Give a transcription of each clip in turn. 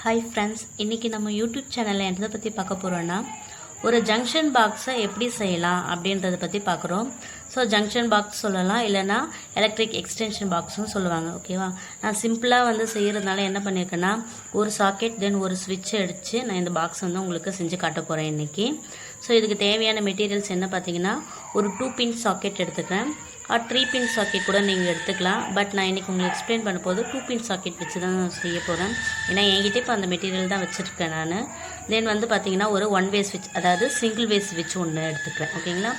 Hi friends, இன்றைக்கி நம்ம YouTube சேனலில் எதை பற்றி பார்க்க போகிறோன்னா ஒரு ஜங்ஷன் பாக்ஸை எப்படி செய்யலாம் அப்படின்றத பற்றி பார்க்குறோம். ஸோ ஜங்ஷன் பாக்ஸ் சொல்லலாம், இல்லைனா எலக்ட்ரிக் எக்ஸ்டென்ஷன் பாக்ஸும் சொல்லுவாங்க. ஓகேவா, நான் சிம்பிளாக செய்கிறதுனால என்ன பண்ணியிருக்கேன்னா ஒரு சாக்கெட் தென் ஒரு ஸ்விட்சை அடித்து நான் இந்த பாக்ஸ் உங்களுக்கு செஞ்சு காட்ட போகிறேன் இன்றைக்கி. ஸோ இதுக்கு தேவையான மெட்டீரியல்ஸ் என்ன பார்த்தீங்கன்னா, ஒரு 2 பின் சாக்கெட் எடுத்துக்கிறேன். 3 பின் சாக்கெட் கூட நீங்கள் எடுத்துக்கலாம். பட் நான் இன்றைக்கி உங்களுக்கு எக்ஸ்பிளைன் பண்ண போது 2 பின் சாக்கெட் வச்சு தான் செய்ய போகிறேன். ஏன்னா என்கிட்ட இப்போ அந்த மெட்டீரியல் தான் வச்சுருக்கேன் நான். தென் பார்த்தீங்கன்னா ஒரு 1 வே ஸ்விட்ச், அதாவது சிங்கிள் வே ஸ்விட்ச் ஒன்று எடுத்துக்கிறேன். ஓகேங்களா,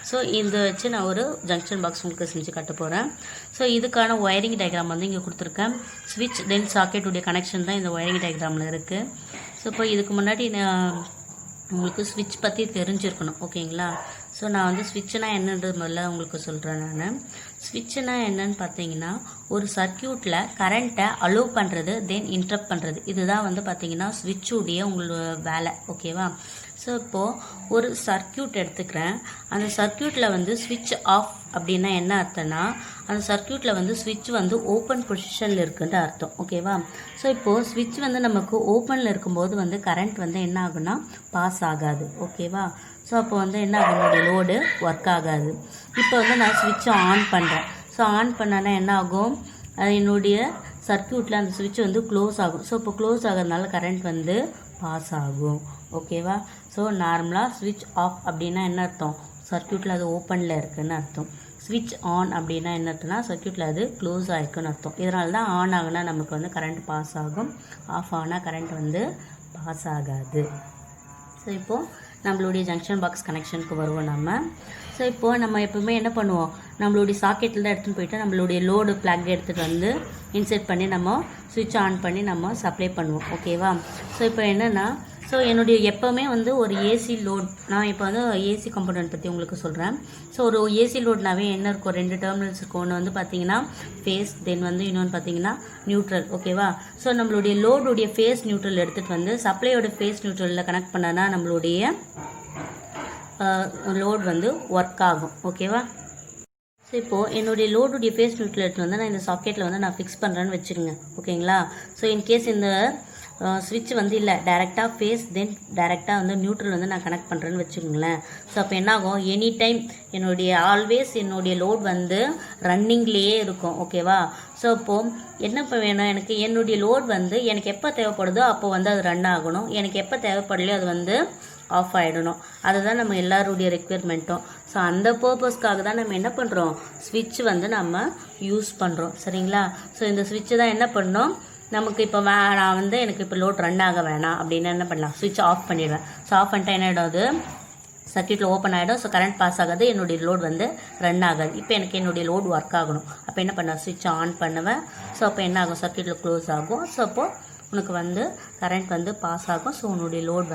ஸோ இதை வச்சு நான் ஒரு ஜங்ஷன் பாக்ஸ் உங்களுக்கு செஞ்சு காட்ட போகிறேன். ஸோ இதுக்கான ஒயரிங் டயக்ராம் இங்கே கொடுத்துருக்கேன். ஸ்விட்ச் தென் சாக்கெட்டுடைய கனெக்ஷன் தான் இந்த ஒயரிங் டயக்ராமில் இருக்குது. ஸோ இப்போ இதுக்கு முன்னாடி நான் உங்களுக்கு ஸ்விட்ச் பற்றி தெரிஞ்சிருக்கணும். ஓகேங்களா, ஸோ நான் ஸ்விட்ச்னா என்னன்றது முதல்ல உங்களுக்கு சொல்கிறேன். நான் ஸ்விட்ச்னா என்னன்னு பார்த்தீங்கன்னா, ஒரு சர்க்கியூட்டில் கரண்ட்டை அலோவ் பண்ணுறது தென் இன்டரப்ட் பண்ணுறது, இதுதான் பார்த்தீங்கன்னா ஸ்விட்சுடைய உங்களோட வேலை. ஓகேவா, ஸோ இப்போது ஒரு சர்க்கியூட் எடுத்துக்கிறேன். அந்த சர்க்கியூட்டில் ஸ்விட்ச் ஆஃப் அப்படின்னா என்ன அர்த்தம்னா, அந்த சர்க்கியூட்டில் ஸ்விட்ச் ஓப்பன் பொசிஷனில் இருக்குன்ற அர்த்தம். ஓகேவா, ஸோ இப்போது ஸ்விட்ச் நமக்கு ஓப்பனில் இருக்கும்போது கரண்ட் என்ன ஆகுனா பாஸ் ஆகாது. ஓகேவா, ஸோ அப்போ என்ன ஆகும், என்னுடைய லோடு ஒர்க் ஆகாது. இப்போ நான் ஸ்விட்சை ஆன் பண்ணுறேன். ஸோ ஆன் பண்ணனா என்ன ஆகும், என்னுடைய சர்க்கியூட்டில் அந்த ஸ்விட்ச் க்ளோஸ் ஆகும். ஸோ இப்போ க்ளோஸ் ஆகிறதுனால கரண்ட் பாஸ் ஆகும். ஓகேவா, ஸோ நார்மலாக ஸ்விட்ச் ஆஃப் அப்படின்னா என்ன அர்த்தம், சர்க்கியூட்டில் அது ஓப்பனில் இருக்குதுன்னு அர்த்தம். ஸ்விட்ச் ஆன் அப்படின்னா என்ன அர்த்தம்னா, சர்க்கியூட்டில் அது க்ளோஸ் ஆகிருக்குன்னு அர்த்தம். இதனால தான் ஆன் ஆகுனா நமக்கு கரண்ட் பாஸ் ஆகும், ஆஃப் ஆனால் கரண்ட் பாஸ் ஆகாது. ஸோ இப்போது நம்மளுடைய ஜங்ஷன் பாக்ஸ் கனெக்ஷனுக்கு வருவோம் நம்ம. ஸோ இப்போது நம்ம எப்போவுமே என்ன பண்ணுவோம், நம்மளுடைய சாக்கெட்டில் தான் எடுத்துகிட்டு போயிட்டு நம்மளுடைய லோடு பிளக் எடுத்துகிட்டு இன்செர்ட் பண்ணி நம்ம ஸ்விட்ச் ஆன் பண்ணி நம்ம சப்ளை பண்ணுவோம். ஓகேவா, ஸோ இப்போ என்னென்னா, ஸோ என்னுடைய எப்போவுமே ஒரு ஏசி லோட், நான் இப்போ ஏசி கம்பௌண்ட் பற்றி உங்களுக்கு சொல்கிறேன். ஸோ ஒரு ஏசி லோட்னாவே என்ன இருக்கும், 2 டெர்மினல்ஸ் இருக்கும். ஒன்று பார்த்தீங்கன்னா ஃபேஸ், தென் இன்னொன்று பார்த்தீங்கன்னா நியூட்ரல். ஓகேவா, ஸோ நம்மளுடைய லோடுடைய ஃபேஸ் நியூட்ரல் எடுத்துகிட்டு சப்ளையோட ஃபேஸ் நியூட்ரலில் கனெக்ட் பண்ணனா நம்மளுடைய லோட் ஒர்க் ஆகும். ஓகேவா, ஸோ இப்போது என்னுடைய லோடுடைய ஃபேஸ் நியூட்ரல் எடுத்து நான் இந்த சாக்கெட்டில் நான் ஃபிக்ஸ் பண்ணுறேன்னு வச்சுருங்க. ஓகேங்களா, ஸோ இன்கேஸ் இந்த ஸ்விட்ச் இல்லை, டேரெக்டாக ஃபேஸ் தென் டேரெக்டாக நியூட்ரல் நான் கனெக்ட் பண்ணுறேன்னு வச்சுக்கோங்களேன். ஸோ அப்போ என்னாகும், எனி டைம் ஆல்வேஸ் என்னுடைய லோட் ரன்னிங்லேயே இருக்கும். ஓகேவா, ஸோ இப்போது என்ன வேணும், எனக்கு என்னுடைய லோட் எனக்கு எப்போ தேவைப்படுதோ அப்போ அது ரன் ஆகணும், எனக்கு எப்போ தேவைப்படலையோ அது ஆஃப் ஆகிடணும். அதுதான் நம்ம எல்லாருடைய ரெக்குயர்மெண்ட்டும். ஸோ அந்த பர்பஸ்க்காக தான் நம்ம என்ன பண்ணுறோம், ஸ்விட்ச் நம்ம யூஸ் பண்ணுறோம். சரிங்களா, ஸோ இந்த ஸ்விட்சு தான் என்ன பண்ணோம், நமக்கு இப்போ நான் எனக்கு இப்போ லோட் ரன் ஆக வேணாம் அப்படின்னு என்ன பண்ணலாம், ஸ்விட்ச் ஆஃப் பண்ணிடுவேன். ஸோ ஆஃப் பண்ணிட்டா என்ன ஆகிடும், சர்க்கியூட்டில் ஓப்பன் ஆகிடும். ஸோ கரண்ட் பாஸ் ஆகாது, என்னுடைய லோட் ரன் ஆகாது. இப்போ எனக்கு என்னுடைய லோட் ஒர்க் ஆகணும். அப்போ என்ன பண்ணுவேன், ஸ்விட்ச் ஆன் பண்ணுவேன். ஸோ அப்போ என்ன ஆகும், சர்க்கியூட்டில் க்ளோஸ் ஆகும். ஸோ அப்போது உனக்கு கரண்ட் பாஸ் ஆகும். ஸோ உன்னுடைய லோட்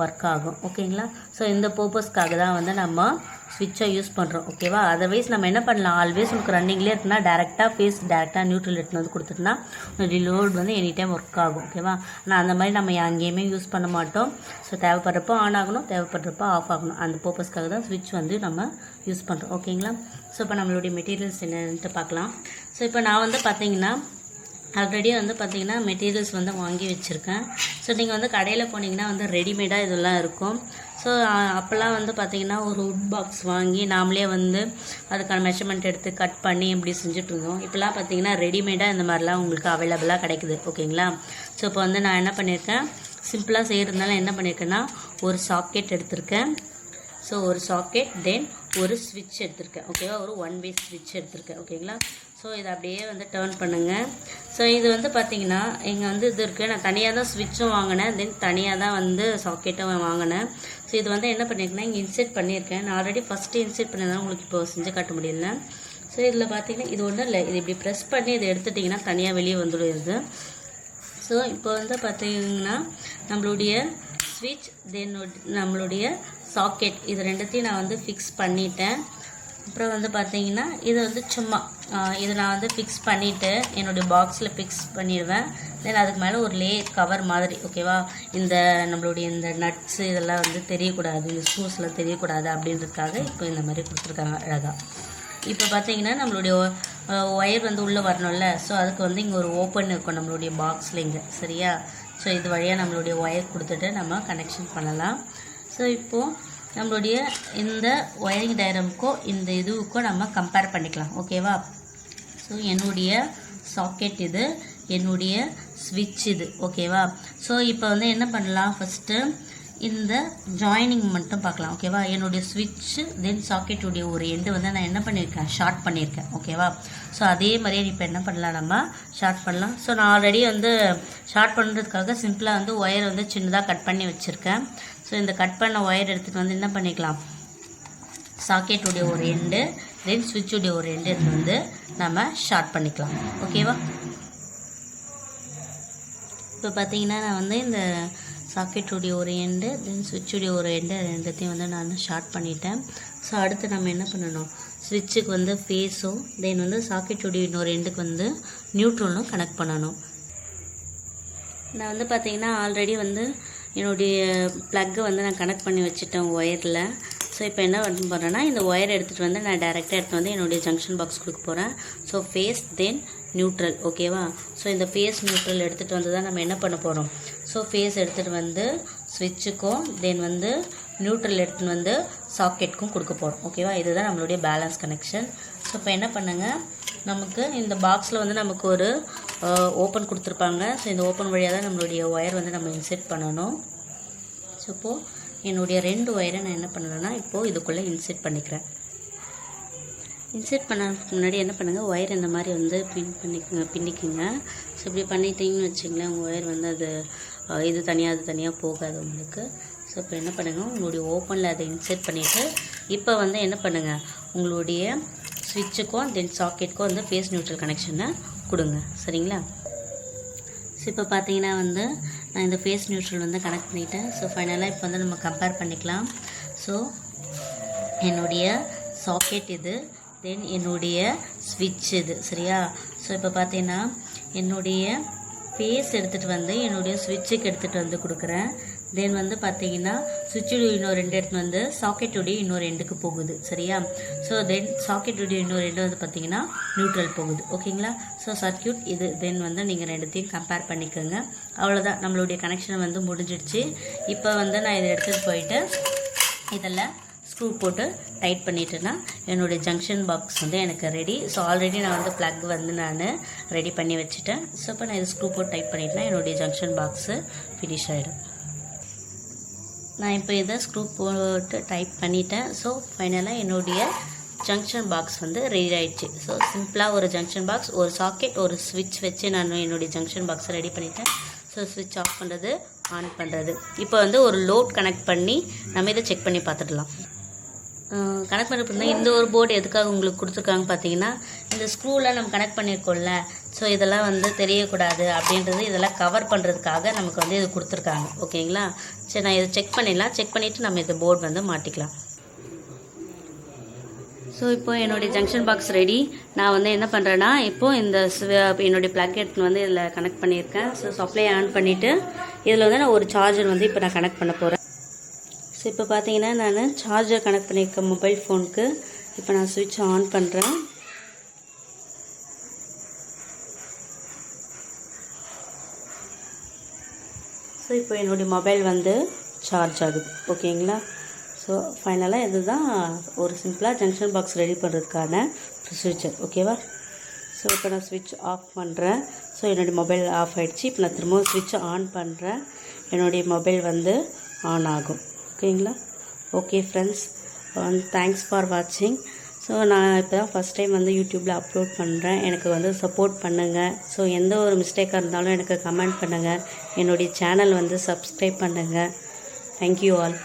ஒர்க் ஆகும். ஓகேங்களா, ஸோ இந்த பர்பஸ்க்காக தான் நம்ம ஸ்விட்சை யூஸ் பண்ணுறோம். ஓகேவா, அதர்வைஸ் நம்ம என்ன பண்ணலாம், ஆல்வேஸ் உனக்கு ரன்னிங்லேயே இருக்குன்னா டேரெக்டாக ஃபேஸ் டேரெக்டாக நியூட்ரல் எடுத்துன்னு கொடுத்துட்டுனா உன்னுடைய லோட் எனி டைம் ஒர்க் ஆகும். ஓகேவா, ஆனால் அந்த மாதிரி நம்ம அங்கேயுமே யூஸ் பண்ண மாட்டோம். ஸோ தேவைப்படுறப்போ ஆன் ஆகணும், தேவைப்படுறப்போ ஆஃப் ஆகணும். அந்த பர்பஸ்க்காக தான் ஸ்விட்ச் நம்ம யூஸ் பண்ணுறோம். ஓகேங்களா, ஸோ இப்போ நம்மளுடைய மெட்டீரியல்ஸ் என்னன்ட்டு பார்க்கலாம். ஸோ இப்போ நான் பார்த்தீங்கன்னா ஆல்ரெடி பார்த்தீங்கன்னா மெட்டீரியல்ஸ் வாங்கி வச்சுருக்கேன். ஸோ நீங்கள் கடையில் போனீங்கன்னா ரெடிமேடாக இதெல்லாம் இருக்கும். ஸோ அப்போல்லாம் பார்த்தீங்கன்னா ஒரு வுட் பாக்ஸ் வாங்கி நாமளே அதுக்கான மெஷர்மெண்ட் எடுத்து கட் பண்ணி இப்படி செஞ்சுட்டு இருந்தோம். இப்போலாம் பார்த்தீங்கன்னா ரெடிமேடாக இந்த மாதிரிலாம் உங்களுக்கு அவைலபிளாக கிடைக்குது. ஓகேங்களா, ஸோ இப்போ நான் என்ன பண்ணியிருக்கேன், சிம்பிளாக செய்கிறதுனால என்ன பண்ணியிருக்கேன்னா ஒரு சாக்கெட் எடுத்திருக்கேன். ஸோ ஒரு சாக்கெட் தென் ஒரு ஸ்விட்ச் எடுத்திருக்கேன். ஓகேவா, ஒரு 1 வே ஸ்விட்ச் எடுத்திருக்கேன். ஓகேங்களா, ஸோ இதை அப்படியே டேர்ன் பண்ணுங்கள். ஸோ இது பார்த்தீங்கன்னா இங்கே இது இருக்குது. நான் தனியாக தான் ஸ்விட்சும் வாங்கினேன், தென் தனியாக தான் சாக்கெட்டும் வாங்கினேன். ஸோ இது என்ன பண்ணியிருக்கேன்னா இங்கே இன்செர்ட் பண்ணியிருக்கேன். நான் ஆல்ரெடி ஃபஸ்ட்டு இன்செர்ட் பண்ணியிருந்தேன், உங்களுக்கு இப்போ செஞ்சு காட்ட முடியல. ஸோ இதில் பார்த்தீங்கன்னா இது ஒன்றும் இல்லை, இது இப்படி ப்ரெஸ் பண்ணி இதை எடுத்துட்டிங்கன்னா தனியாக வெளியே வந்துடுது. ஸோ இப்போ பார்த்தீங்கன்னா நம்மளுடைய ஸ்விட்ச் தென் நம்மளுடைய சாக்கெட் இது ரெண்டுத்தையும் நான் ஃபிக்ஸ் பண்ணிட்டேன். அப்புறம் பார்த்தீங்கன்னா இது சும்மா இதை நான் ஃபிக்ஸ் பண்ணிவிட்டு என்னுடைய பாக்ஸில் ஃபிக்ஸ் பண்ணிடுவேன். தென் அதுக்கு மேலே ஒரு லேயர் கவர் மாதிரி. ஓகேவா, இந்த நம்மளுடைய இந்த நட்ஸு இதெல்லாம் தெரியக்கூடாது, இந்த ஸ்க்ரூஸ்லாம் தெரியக்கூடாது அப்படின்றதுக்காக இப்போ இந்த மாதிரி கொடுத்துருக்காங்க அழகாக. இப்போ பார்த்தீங்கன்னா நம்மளுடைய ஒயர் உள்ளே வரணும்ல. ஸோ அதுக்கு இங்கே ஒரு ஓப்பன் இருக்கும் நம்மளுடைய பாக்ஸில் இங்கே. சரியா, ஸோ இது வழியாக நம்மளுடைய ஒயர் கொடுத்துட்டு நம்ம கனெக்ஷன் பண்ணலாம். ஸோ இப்போது நம்மளுடைய இந்த ஒயரிங் டயக்ராமுக்கோ இந்த இதுவுக்கோ நம்ம கம்பேர் பண்ணிக்கலாம். ஓகேவா? ஸோ என்னுடைய சாக்கெட் இது, என்னுடைய ஸ்விட்ச் இது. ஓகேவா? ஸோ இப்போ வந்து என்ன பண்ணலாம், ஃபஸ்ட்டு இந்த ஜாயினிங் மட்டும் பார்க்கலாம். ஓகேவா? என்னுடைய ஸ்விட்ச்சு தென் சாக்கெட்டுடைய ஒரு எண்டு வந்து நான் என்ன பண்ணியிருக்கேன், ஷார்ட் பண்ணியிருக்கேன். ஓகேவா? ஸோ அதே மாதிரியே இப்போ என்ன பண்ணலாம், நம்ம ஷார்ட் பண்ணலாம். ஸோ நான் ஆல்ரெடி வந்து ஷார்ட் பண்ணுறதுக்காக சிம்பிளாக வந்து ஒயர் வந்து சின்னதாக கட் பண்ணி வச்சுருக்கேன். ஸோ இந்த கட் பண்ண ஒயர் எடுத்துகிட்டு வந்து என்ன பண்ணிக்கலாம், சாக்கெட்டுடைய ஒரு எண்டு தென் ஸ்விட்சுடைய ஒரு எண்டு எடுத்து வந்து நம்ம ஷார்ட் பண்ணிக்கலாம். ஓகேவா? இப்போ பார்த்தீங்கன்னா நான் வந்து இந்த சாக்கெட்டுடைய ஒரு எண்டு தென் ஸ்விட்சுடைய ஒரு எண்டு ரெண்டுத்தையும் வந்து நான் ஷார்ட் பண்ணிட்டேன். ஸோ அடுத்து நம்ம என்ன பண்ணணும், ஸ்விட்சுக்கு வந்து ஃபேஸும் தென் வந்து சாக்கெட்டுடைய இன்னொரு எண்டுக்கு வந்து நியூட்ரலும் கனெக்ட் பண்ணணும். நான் வந்து பார்த்தீங்கன்னா ஆல்ரெடி வந்து என்னுடைய ப்ளக்கை வந்து நான் கனெக்ட் பண்ணி வச்சுட்டேன் ஒயரில். ஸோ இப்போ என்ன பண்ணுறேன்னா, இந்த ஒயர் எடுத்துகிட்டு வந்து நான் டைரெக்டாக எடுத்து வந்து என்னுடைய ஜங்ஷன் பாக்ஸ் கொடுக்க போகிறேன். ஸோ ஃபேஸ் தென் நியூட்ரல். ஓகேவா? ஸோ இந்த ஃபேஸ் நியூட்ரல் எடுத்துகிட்டு வந்து தான் நம்ம என்ன பண்ண போகிறோம், ஸோ ஃபேஸ் எடுத்துகிட்டு வந்து ஸ்விட்சுக்கும் தென் வந்து நியூட்ரல் எடுத்துகிட்டு வந்து சாக்கெட்டுக்கும் கொடுக்க போகிறோம். ஓகேவா? இதுதான் நம்மளுடைய பேலன்ஸ் கனெக்ஷன். ஸோ இப்போ என்ன பண்ணுங்கள், நமக்கு இந்த பாக்ஸில் வந்து நமக்கு ஒரு ஓப்பன் கொடுத்துருப்பாங்க. ஸோ இந்த ஓப்பன் வழியாக தான் நம்மளுடைய ஒயர் வந்து நம்ம இன்செர்ட் பண்ணணும். ஸோ இப்போது என்னுடைய 2 ஒயரை நான் என்ன பண்ணுறேன்னா இப்போது இதுக்குள்ளே இன்செர்ட் பண்ணிக்கிறேன். இன்செர்ட் பண்ணதுக்கு முன்னாடி என்ன பண்ணுங்கள், ஒயர் இந்த மாதிரி வந்து பின்னிக்குங்க. ஸோ இப்படி பண்ணிட்டீங்கன்னு வச்சிங்களேன், உங்கள் ஒயர் வந்து அது இது தனியாக அது தனியாக போகாது உங்களுக்கு. ஸோ இப்போ என்ன பண்ணுங்கள், உங்களுடைய ஓப்பனில் அதை இன்செர்ட் பண்ணிவிட்டு இப்போ வந்து என்ன பண்ணுங்கள், உங்களுடைய ஸ்விட்சுக்கும் தென் சாக்கெட்டுக்கும் வந்து ஃபேஸ் நியூட்ரல் கனெக்ஷனை கொடுங்க. சரிங்களா? ஸோ இப்போ பார்த்தீங்கன்னா வந்து நான் இந்த ஃபேஸ் நியூட்ரல் வந்து கனெக்ட் பண்ணிட்டேன். ஸோ ஃபைனலாக இப்போ வந்து நம்ம கம்பேர் பண்ணிக்கலாம். ஸோ என்னுடைய சாக்கெட் இது, தென் என்னுடைய ஸ்விட்ச் இது. சரியா? ஸோ இப்போ பார்த்தீங்கன்னா என்னுடைய ஃபேஸ் எடுத்துகிட்டு வந்து என்னுடைய ஸ்விட்சுக்கு எடுத்துகிட்டு வந்து கொடுக்குறேன். தென் வந்து பார்த்தீங்கன்னா ஸ்விட்சுடைய இன்னொரு 2 எடுத்து வந்து சாக்கெட்டுடைய இன்னொரு எண்டுக்கு போகுது. சரியா? ஸோ தென் சாக்கெட்டுடைய இன்னொரு எண்டு வந்து பார்த்தீங்கன்னா நியூட்ரல் போகுது. ஓகேங்களா? ஸோ சர்க்யூட் இது. தென் வந்து நீங்கள் ரெண்டுத்தையும் கம்பேர் பண்ணிக்கோங்க. அவ்வளோதான், நம்மளுடைய கனெக்ஷன் வந்து முடிஞ்சிடுச்சு. இப்போ வந்து நான் இதை எடுத்துகிட்டு போயிட்டு இதில் ஸ்க்ரூ போட்டு டைட் பண்ணிட்டேன்னா என்னுடைய ஜங்ஷன் பாக்ஸ் வந்து எனக்கு ரெடி. ஸோ ஆல்ரெடி நான் வந்து ப்ளக் வந்து நான் ரெடி பண்ணி வச்சுட்டேன். ஸோ இப்போ நான் இதை ஸ்க்ரூ போட்டு டைட் பண்ணிட்டேன்னா என்னுடைய ஜங்ஷன் பாக்ஸு ஃபினிஷ் ஆகிடும். நான் இப்போ இதை ஸ்க்ரூ போட்டு டைப் பண்ணிட்டேன். ஸோ ஃபைனலாக என்னுடைய ஜங்ஷன் பாக்ஸ் வந்து ரெடி ஆகிடுச்சு. ஸோ சிம்பிளாக ஒரு ஜங்ஷன் பாக்ஸ், ஒரு சாக்கெட், ஒரு ஸ்விட்ச் வச்சு நான் என்னுடைய ஜங்ஷன் பாக்ஸை ரெடி பண்ணிட்டேன். ஸோ ஸ்விட்ச் ஆஃப் பண்ணுறது, ஆன் பண்ணுறது. இப்போ வந்து ஒரு லோட் கனெக்ட் பண்ணி நம்ம இதை செக் பண்ணி பார்த்துடலாம். கனெக்ட் பண்ணி இந்த ஒரு போர்டு எதுக்காக உங்களுக்கு கொடுத்துருக்காங்க பார்த்தீங்கன்னா, இந்த ஸ்க்ரூவில் நம்ம கனெக்ட் பண்ணியிருக்கோம்ல, ஸோ இதெல்லாம் வந்து தெரியக்கூடாது அப்படின்றது இதெல்லாம் கவர் பண்ணுறதுக்காக நமக்கு வந்து இது கொடுத்துருக்காங்க. ஓகேங்களா? சரி, நான் இதை செக் பண்ணிடலாம். செக் பண்ணிவிட்டு நம்ம இந்த போர்டு வந்து மாட்டிக்கலாம். ஸோ இப்போது என்னுடைய ஜங்ஷன் பாக்ஸ் ரெடி. நான் வந்து என்ன பண்ணுறேன்னா இப்போது இந்த என்னுடைய ப்ளக் எடுத்து வந்து இதில் கனெக்ட் பண்ணியிருக்கேன். ஸோ சப்ளை ஆன் பண்ணிவிட்டு இதில் வந்து நான் ஒரு சார்ஜர் வந்து இப்போ நான் கனெக்ட் பண்ண போகிறேன். ஸோ இப்போ பார்த்தீங்கன்னா நான் சார்ஜர் கனெக்ட் பண்ணியிருக்கேன் மொபைல் ஃபோனுக்கு. இப்போ நான் ஸ்விட்ச் ஆன் பண்ணுறேன். ஸோ இப்போ என்னுடைய மொபைல் வந்து சார்ஜ் ஆகுது. ஓகேங்களா? ஸோ ஃபைனலாக இதுதான் ஒரு சிம்பிளாக ஜங்ஷன் பாக்ஸ் ரெடி பண்ணுறதுக்கான ப்ரொசீஜர். ஓகேவா? ஸோ இப்போ நான் ஸ்விட்ச் ஆஃப் பண்ணுறேன். ஸோ என்னுடைய மொபைல் ஆஃப் ஆகிடுச்சு. இப்போ நான் திரும்பவும் ஸ்விட்ச் ஆன் பண்ணுறேன். என்னுடைய மொபைல் வந்து ஆன் ஆகும். ஓகேங்களா? ஓகே ஃப்ரெண்ட்ஸ், தேங்க்ஸ் ஃபார் வாட்சிங். ஸோ நான் இப்போ தான் ஃபஸ்ட் டைம் வந்து யூடியூப்பில் அப்லோட் பண்ணுறேன். எனக்கு வந்து சப்போர்ட் பண்ணுங்கள். ஸோ எந்த ஒரு மிஸ்டேக்காக இருந்தாலும் எனக்கு கமெண்ட் பண்ணுங்கள். என்னுடைய சேனல் வந்து சப்ஸ்கிரைப் பண்ணுங்கள். Thank you all.